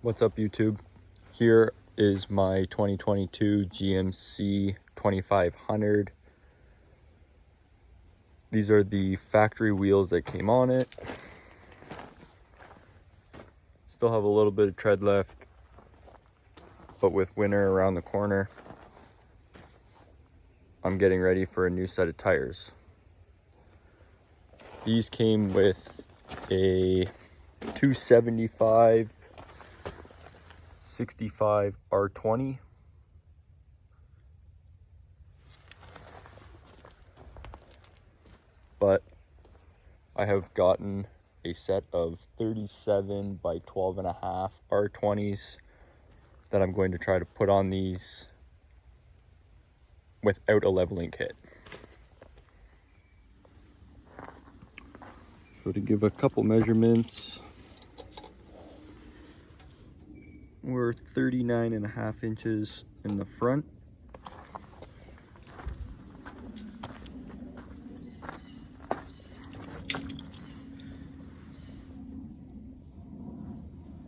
What's up, YouTube? Here is my 2022 GMC 2500. These are the factory wheels that came on it. Still have a little bit of tread left, but with winter around the corner, I'm getting ready for a new set of tires. These came with a 275 65 R20. But I have gotten a set of 37 by 12.5 R20s that I'm going to try to put on these without a leveling kit. So to give a couple measurements, we're 39.5 inches in the front,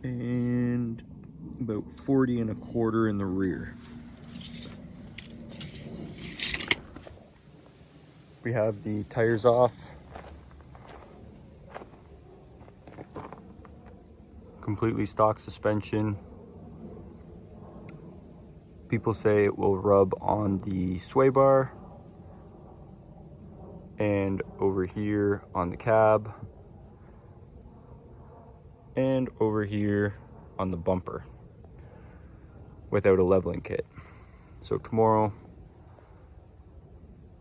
and about 40.25 in the rear. We have the tires off. Completely stock suspension. People say it will rub on the sway bar and over here on the cab and over here on the bumper without a leveling kit. So tomorrow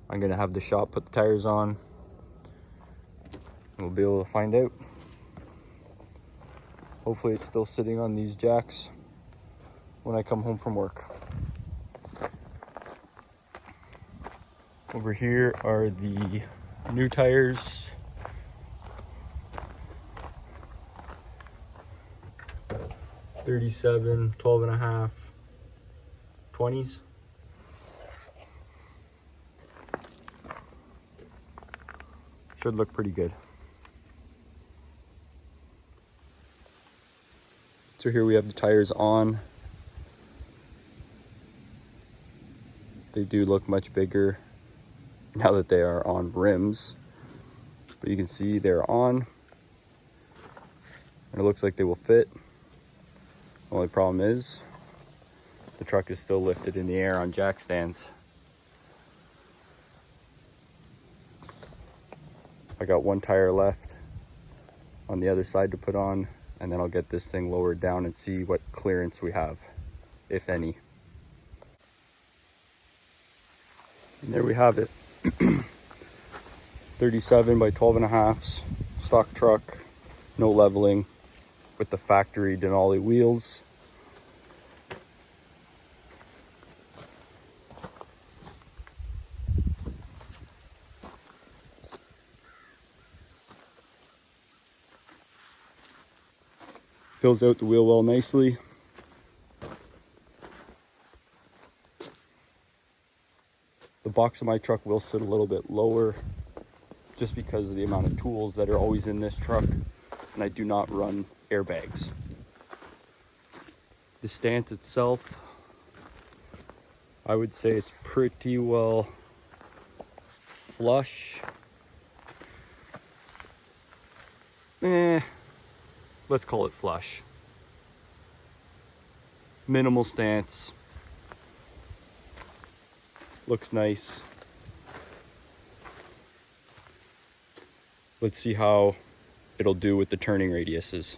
I'm gonna have the shop put the tires on and we'll be able to find out. Hopefully it's still sitting on these jacks when I come home from work. Over here are the new tires. .37, 12.5, 20s. Should look pretty good. So here we have the tires on. They do look much bigger now that they are on rims, but you can see they're on and it looks like they will fit. The only problem is the truck is still lifted in the air on jack stands. I got one tire left on the other side to put on, and then I'll get this thing lowered down and see what clearance we have, if any. And there we have it. 37 by 12.5, stock truck, no leveling, with the factory Denali wheels. Fills out the wheel well nicely. The box of my truck will sit a little bit lower just because of the amount of tools that are always in this truck, and I do not run airbags. The stance itself, I would say it's pretty well flush. Let's call it flush. Minimal stance. Looks nice. Let's see how it'll do with the turning radiuses.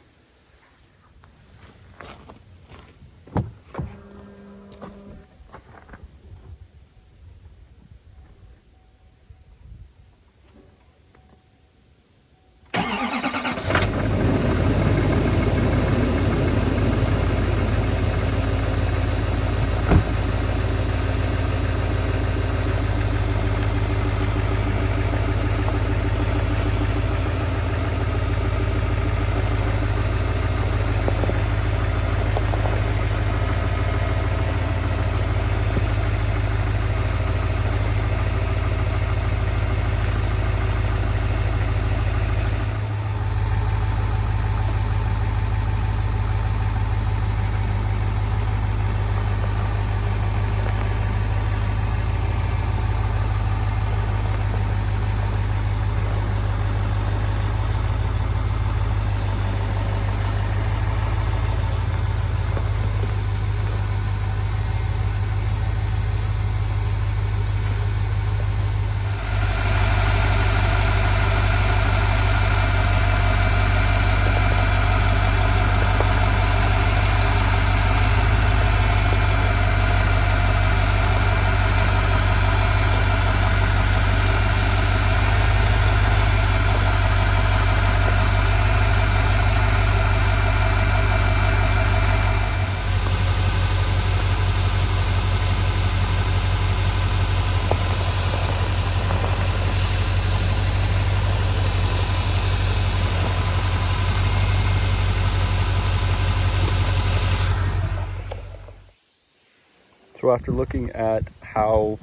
So after looking at how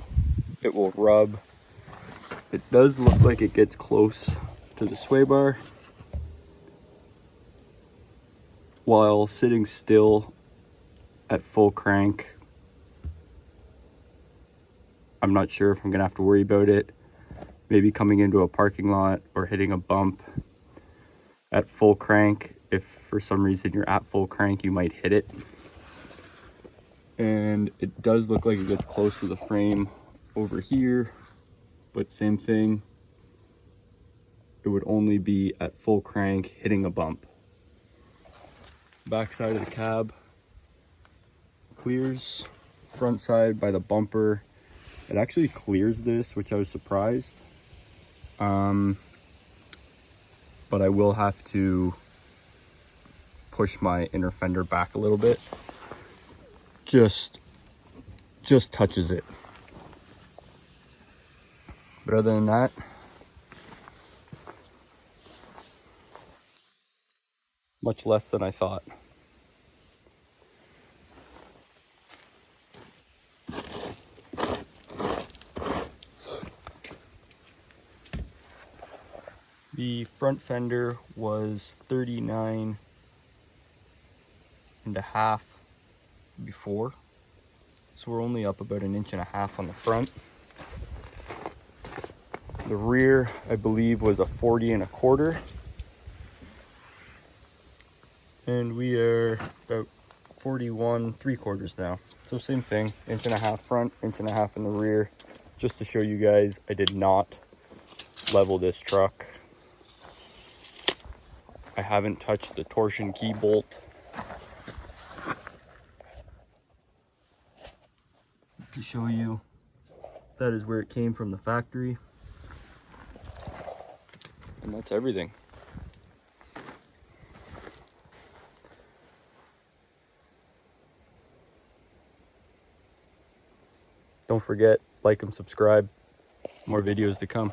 it will rub, it does look like it gets close to the sway bar while sitting still at full crank. I'm not sure if I'm gonna have to worry about it. Maybe coming into a parking lot or hitting a bump at full crank. If for some reason you're at full crank, you might hit it. And it does look like it gets close to the frame over here, but same thing. It would only be at full crank hitting a bump. Back side of the cab clears. Front side by the bumper, it actually clears this, which I was surprised. But I will have to push my inner fender back a little bit. Just touches it. But other than that, much less than I thought. The front fender was 39.5 before, so we're only up about 1.5 inches on the front. The rear, I believe, was a 40.25, and we are about 41.75 now. So same thing, 1.5 inches front, 1.5 inches in the rear. Just to show you guys, I did not level this truck. I haven't touched the torsion key bolt. To show you, that is where it came from the factory. And that's everything. Don't forget, like and subscribe. More videos to come.